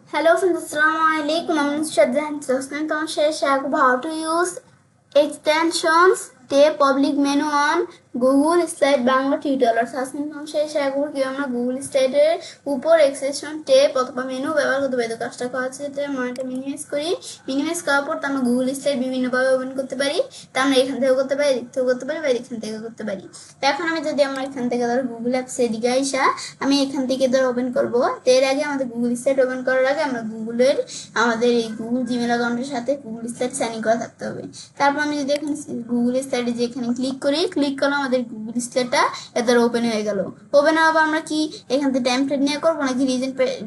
Hello friends, Assalamualaikum. I'm Shadhan Sosnan Share how to use extensions tab public menu on Google Slide Bangla tutorial সাসমিন share করব কি আমরা Google Slide এর উপর extension tab অথবা menu ব্যবহার করতে পারি। তো কাজটা করা হচ্ছে যে আমরা মিনিমাইজ করি। মিনিমাইজ করার পর আমরা Google Slide বিভিন্ন ভাবে ওপেন করতে পারি। তা আমরা এখান থেকে করতে পারি, এদিক থেকে করতে পারি বা এখান থেকে করতে পারি। তো এখন আমি যদি আমরা এখান থেকে ধর Google Apps এ দিকে আইসা আমি এখান থেকে ধর ওপেন করব। তো এর আগে আমাদের Google Slide ওপেন করার আগে আমরা আমাদের এই Google Gmail অ্যাকাউন্টের সাথে Google Slide সাইন ইন করা থাকতে হবে। তারপর আমি যদি এখানে Google Slide যে এখানে ক্লিক করলাম আমাদের Google Slide এদের ওপেন হয়ে গেল। ওপেন হওয়ার পর আমরা কি এখান থেকে টেমপ্লেট নিয়ে করব নাকি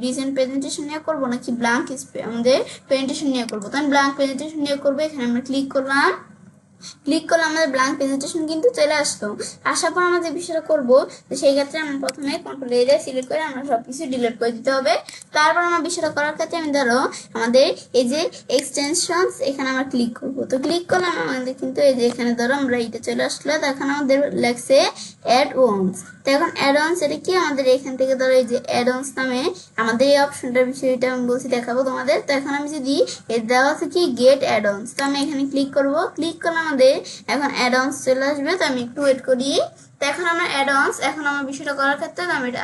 রিসেন্ট প্রেজেন্টেশন নিয়ে করব নাকি ব্ল্যাঙ্ক আমাদের প্রেজেন্টেশন নিয়ে করব। তো আমি ব্ল্যাঙ্ক প্রেজেন্টেশন নিয়ে করব। এখানে আমরা ক্লিক করলাম আমাদের ব্ল্যাঙ্ক প্রেজেন্টেশন কিন্তু চলে আসলো। আসার পর আমরা যে বিষয়টা করবো সেই ক্ষেত্রে আমরা প্রথমে কন্ট্রোল এরিয়া সিলেক্ট করে আমরা সবকিছু ডিলিট করে দিতে হবে। তারপর আমরা বিষয়টা করার ক্ষেত্রে আমি ধরো আমাদের এই যে এক্সটেনশনস এখানে আমরা ক্লিক করবো। তো ক্লিক করলাম আমাদের কিন্তু এই যে এখানে ধরো আমরা এটা চলে আসলো। তো এখন আমাদের লেখছে অ্যাড ওনস। তো এখন অ্যাড অনস এটা কি আমাদের এখান থেকে ধরো এই যে অ্যাড অনস নামে আমাদের এই অপশনটার বিষয়টা আমি বলছি দেখাবো তোমাদের। তো এখন আমি যদি এর দেওয়া আছে কি গেট অ্যাড অনস, তো আমি এখানে ক্লিক করবো। ক্লিক করলাম আমাদের এখন অ্যাড অনস চলে আসবে। তো আমি একটু ওয়েট করি। তো এখন আমরা অ্যাড অনস এখন আমার বিষয়টা করার ক্ষেত্রে আমি এটা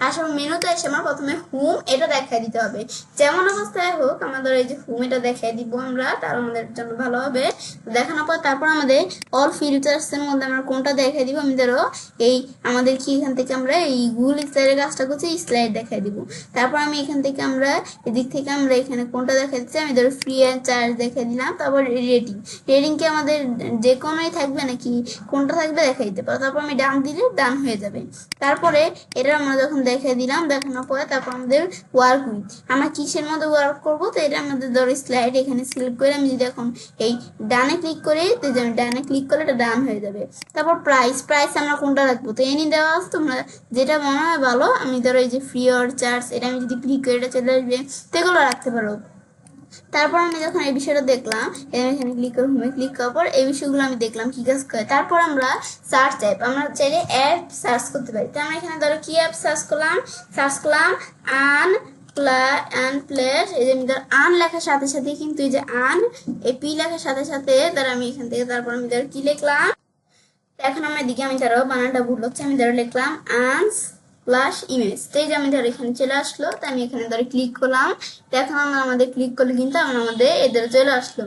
আসার মেনুতে এসে আমার প্রথমে হোম এটা দেখাই দিতে হবে। যেমন অবস্থায় হোক আমাদের এই যে হোম এটা দেখাই দিব আমরা, তার আমাদের জন্য ভালো হবে। দেখানোর পর তারপর আমাদের অল ফিল্টার্স এর মধ্যে আমরা কোনটা দেখাই দিব। আমি ধরো এই আমাদের কি এখান থেকে আমরা এই গুগল স্লাইডের কাজটা করছি স্লাইড দেখাই দিব। তারপর আমি এখান থেকে আমরা এদিক থেকে আমরা এখানে কোনটা দেখাই দিচ্ছি আমি ধরো ফ্রি অ্যান্ড চার্জ দেখাই দিলাম। তারপর রেটিং কি আমাদের যে কোনোই থাকবে নাকি কোনটা থাকবে দেখাই দিতে পারো। তারপর আমি ডান দিলে ডান হয়ে যাবে। তারপরে এটা আমরা যখন দেখাই দিলাম দেখানোর পরে তারপর আমাদের ওয়ার্ক উইথ আমরা কিসের মধ্যে ওয়ার্ক করবো। তো এটা আমাদের ধরো স্লাইড এখানে সিলেক্ট করে আমি যদি এখন এই ডানে ক্লিক করি তো ডানে ক্লিক করলে এটা ডান হয়ে যাবে। তারপর প্রাইস আমরা কোনটা রাখবো। তো এনি দেওয়া আছে তোমরা যেটা মনে হয় ভালো। আমি ধরো এই যে ফ্রি অর চার্জ এটা আমি যদি ক্লিক করি এটা চলে আসবে, তো এগুলো রাখতে পারো। তারপর আমি যখন এই বিষয়টা দেখলাম এখানে ক্লিক করে হোমে ক্লিক করার পর এই বিষয়গুলো আমি দেখলাম কি কাজ করে। তারপর আমরা সার্চ অ্যাপ আমরা চাইলে অ্যাপ সার্চ করতে পারি। তো আমরা এখানে ধরো কি অ্যাপ সার্চ করলাম আন প্লেস। এই যে আমি ধর আন লেখার সাথে সাথে কিন্তু এই যে আন এই পি লেখার সাথে সাথে ধর আমি এখান থেকে তারপর আমি ধর কি লিখলাম। এখন আমার এদিকে আমি ধরো বানানটা ভুল হচ্ছে আমি ধরো লিখলাম আনস প্লাস ইমেজ। তো এই যে আমি ধরো এখানে চলে আসলো। তো আমি এখানে ধরো ক্লিক করলাম। তো এখন আমরা আমাদের ক্লিক করলে কিন্তু আমাদের এদের চলে আসলো।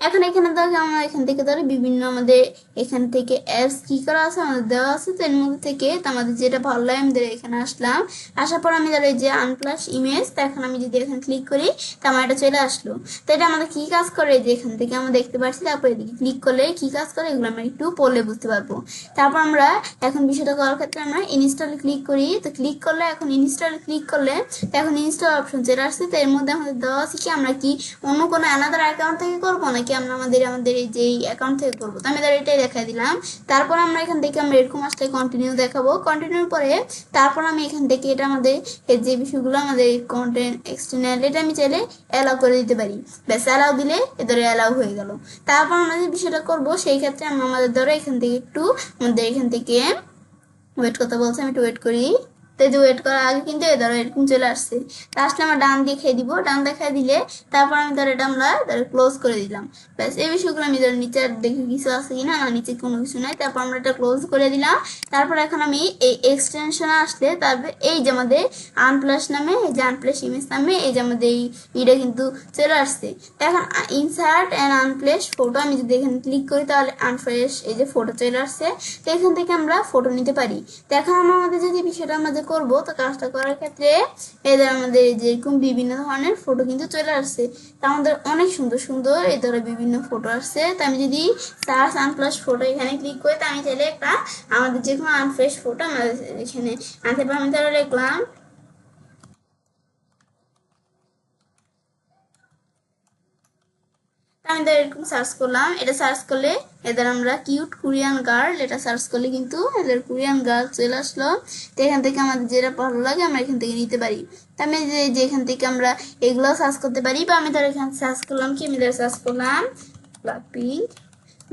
এখন এখানে ধরো আমরা এখান থেকে ধরো বিভিন্ন আমাদের এখান থেকে অ্যাপস কি করা আছে আমাদের দেওয়া আছে। তো এর মধ্যে থেকে তো আমাদের যেটা ভালো লাগে আমি ধরো এখানে আসলাম। আসার পর আমি ধরো এই যে আন প্লাস ইমেজ। তো এখন আমি যদি এখানে ক্লিক করি তো আমার এটা চলে আসলো। তো এটা আমাদের কি কাজ করে যে এখান থেকে আমরা দেখতে পাচ্ছি। তারপর এদিকে ক্লিক করলে কি কাজ করে এগুলো আমরা একটু পড়লে বুঝতে পারবো। তারপর আমরা এখন বিষয়টা করার ক্ষেত্রে আমরা ইনস্টলে ক্লিক করি। তো ক্লিক করলে এখন ইনস্টলে ক্লিক করলে এখন ইনস্টল অপশন চলে আসছে। তো এর মধ্যে আমাদের দেওয়া আছে কি আমরা কি অন্য কোনো আলাদা অ্যাকাউন্ট থেকে করবো নাকি আমরা আমাদের এই যে অ্যাকাউন্ট থেকে করবো। তো আমি ধর এটাই দেখাই দিলাম। তারপর আমরা এখান থেকে আমরা এরকম আসলে কন্টিনিউ দেখাবো। কন্টিনিউর পরে তারপর আমি এখান থেকে এটা আমাদের এই যে বিষয়গুলো আমাদের কন্টেন্ট এক্সটার্নাল এটা আমি চাইলে অ্যালাউ করে দিতে পারি। ব্যাস অ্যালাউ দিলে এদের অ্যালাউ হয়ে গেল। তারপর আমরা যে বিষয়টা করবো সেই ক্ষেত্রে আমরা আমাদের ধরো এখান থেকে একটু আমাদের এখান থেকে ওয়েট করতে বলছে আমি একটু ওয়েট করি। তো এই যে ওয়েট করার আগে কিন্তু এই ধরো এরকম চলে আসছে। আসলে আমরা ডান দেখাই দিব। ডান দেখাই দিলে তারপর আমি ধরো এটা আমরা ক্লোজ করে দিলাম। ব্যাস এই বিষয়গুলো আমি ধরো নিচে দেখি কিছু আছে কিনা না নিচে কোনো কিছু নাই। তারপর আমরা এটা ক্লোজ করে দিলাম। তারপর এখন আমি এই এক্সটেনশনে আসলে তারপর এই যে আমাদের আনপ্লাস নামে এই যে আনপ্লাস ইমেজ নামে এই যে আমাদের এই এটা কিন্তু চলে আসছে। তো এখন ইনসার্ট অ্যান্ড আনপ্লেস ফটো আমি যদি এখানে ক্লিক করি তাহলে আনফ্রেশ এই যে ফটো চলে আসছে। তো এখান থেকে আমরা ফটো নিতে পারি। তো এখন আমাদের যদি বিষয়টা আমাদের করবো তো কাজটা করার ক্ষেত্রে এদের আমাদের যেরকম বিভিন্ন ধরনের ফটো কিন্তু চলে আসছে। তা আমাদের অনেক সুন্দর সুন্দর এই ধরনের বিভিন্ন ফটো আসছে। তো আমি যদি সার্চ আনপ্লাস ফটো এখানে ক্লিক করি তো আমি চাইলে একটা আমাদের যে কোনো আনফ্রেশ ফটো আমাদের এখানে আনতে পারি। আমি তাহলে লিখলাম আমি এরকম সার্চ করলাম। এটা সার্চ করলে এদের আমরা কিউট কোরিয়ান গার্ল এটা সার্চ করলে কিন্তু এদের কোরিয়ান গার্ল চলে আসলো। তো এখান থেকে আমাদের যেটা ভালো লাগে আমরা এখান থেকে নিতে পারি। তো আমি যে এখান থেকে আমরা এগুলো সার্চ করতে পারি বা আমি ধর এখানে সার্চ করলাম কি আমি সার্চ করলাম ব্ল্যাক পিঙ্ক।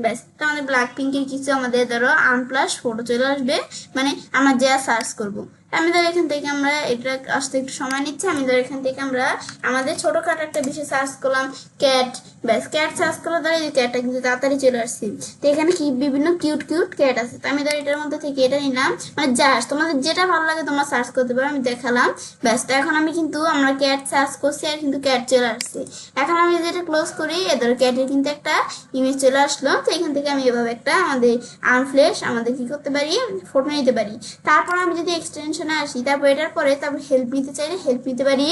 ব্যাস তো আমাদের ব্ল্যাক পিঙ্কের কিছু আমাদের ধরো আনপ্লাস ফটো চলে আসবে মানে আমরা যা সার্চ করবো। আমি ধর এখান থেকে আমরা এটা আসতে একটু সময় নিচ্ছে, আমি ধর এখান থেকে আমরা আমাদের ছোটখাটো একটা বিষয় সার্চ করলাম ক্যাট, ব্যাস ক্যাট সার্চ করার দ্বারা এই ক্যাটটা কিন্তু তাড়াতাড়ি চলে আসছে। তো এখানে কি বিভিন্ন কিউট কিউট ক্যাট আছে, তো আমি ধর এটার মধ্যে থেকে এটা নিলাম, মানে জাস্ট তোমাদের যেটা ভালো লাগে তোমরা সার্চ করতে পারো, আমি দেখালাম ব্যাস। তো এখন আমি কিন্তু আমরা ক্যাট সার্চ করছি আর কিন্তু ক্যাট চলে আসছে। এখন আমি যদি এটা ক্লোজ করি এদের ক্যাটের কিন্তু একটা ইমেজ চলে আসলো। তো এখান থেকে আমি এভাবে একটা আমাদের আনফ্লেশ আমাদের কি করতে পারি, ফটো নিতে পারি। তারপর আমি যদি এক্সটেনশনে আসি, তারপর এটার পরে তারপর হেল্প নিতে চাইলে হেল্প নিতে পারি।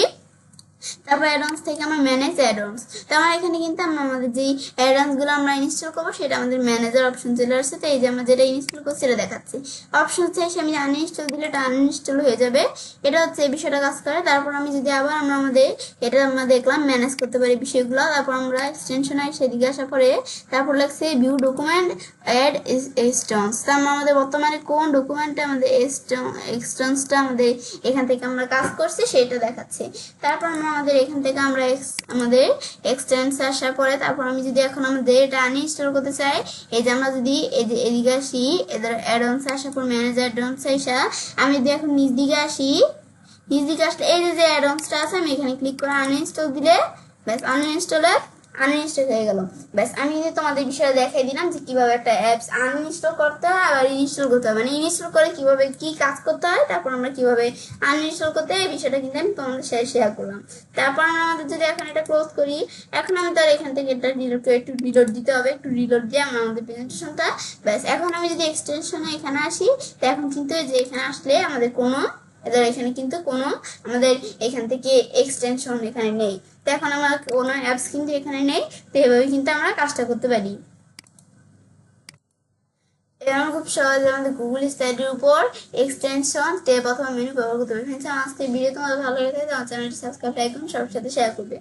তারপর অ্যাডভান্স থেকে আমরা ম্যানেজ অ্যাডভান্স, তো আমার এখানে কিন্তু আমরা আমাদের যেই অ্যাডভান্সগুলো আমরা ইনস্টল করবো সেটা আমাদের ম্যানেজার অপশন চলে আসছে। তো এই যে আমরা যেটা ইনস্টল করছি সেটা দেখাচ্ছি। অপশন চাইছে আমি আনইনস্টল দিলে এটা আনইনস্টল হয়ে যাবে, এটা হচ্ছে এই বিষয়টা কাজ করে। তারপর আমি যদি আবার আমরা আমাদের এটা আমরা দেখলাম ম্যানেজ করতে পারি বিষয়গুলো, তারপর আমরা এক্সটেনশনে সেদিকে আসার পরে তারপর লাগছে ভিউ ডকুমেন্ট অ্যাড এক্সটেন্স। তো আমরা আমাদের বর্তমানে কোন ডকুমেন্টে আমাদের এক্সটেন্সটা আমাদের এখান থেকে আমরা কাজ করছি সেটা দেখাচ্ছে। তারপর আমরা আমাদের এখান থেকে আমরা আমাদের এক্সটেন্স আসার পরে তারপর আমি যদি এখন আমাদের এটা আনইনস্টল করতে চাই, এই যে আমরা যদি এই যে এদিকে আসি এদের অ্যাডভান্স আসার পর ম্যানেজার অ্যাডভান্স আসা, আমি যদি এখন নিচ দিকে আসি, নিচ দিকে আসলে এই যে অ্যাডভান্সটা আছে আমি এখানে ক্লিক করে আনইনস্টল দিলে ব্যাস আনইনস্টল হয়ে গেল। ব্যাস আমি যদি তোমাদের বিষয়ে দেখাই দিলাম যে কিভাবে একটা অ্যাপস আনইনস্টল করতে হয় আবার ইনস্টল করতে হয়, মানে ইনস্টল করে কিভাবে কি কাজ করতে হয়, তারপর আমরা কিভাবে আনইনস্টল করতে হয় এই বিষয়টা কিন্তু আমি তোমাদের সাথে শেয়ার করলাম। তারপর আমরা আমাদের যদি এখন এটা ক্লোজ করি, এখন আমি তার এখান থেকে এটা ডিলিট করে একটু রিলোড দিতে হবে, একটু রিলোড দিয়ে আমরা আমাদের প্রেজেন্টেশনটা ব্যাস। এখন আমি যদি এক্সটেনশনে এখানে আসি, তো এখন কিন্তু এই যে এখানে আসলে আমাদের কোনো এদের এখানে কিন্তু কোনো আমাদের এখান থেকে এক্সটেনশন এখানে নেই। তো এখন আমার কোনো অ্যাপস কিন্তু এখানে নেই, তো এভাবে কিন্তু আমরা কাজটা করতে পারি। এবার খুব সহজে আমাদের গুগল স্টাডির উপর এক্সটেনশন ট্যাব অথবা মেনু ব্যবহার করতে পারি। ফ্রেন্ডস, আমার আজকের ভিডিও তোমাদের ভালো লেগে থাকে আমার চ্যানেলটি সাবস্ক্রাইব লাইক করুন, সবার সাথে শেয়ার করবে।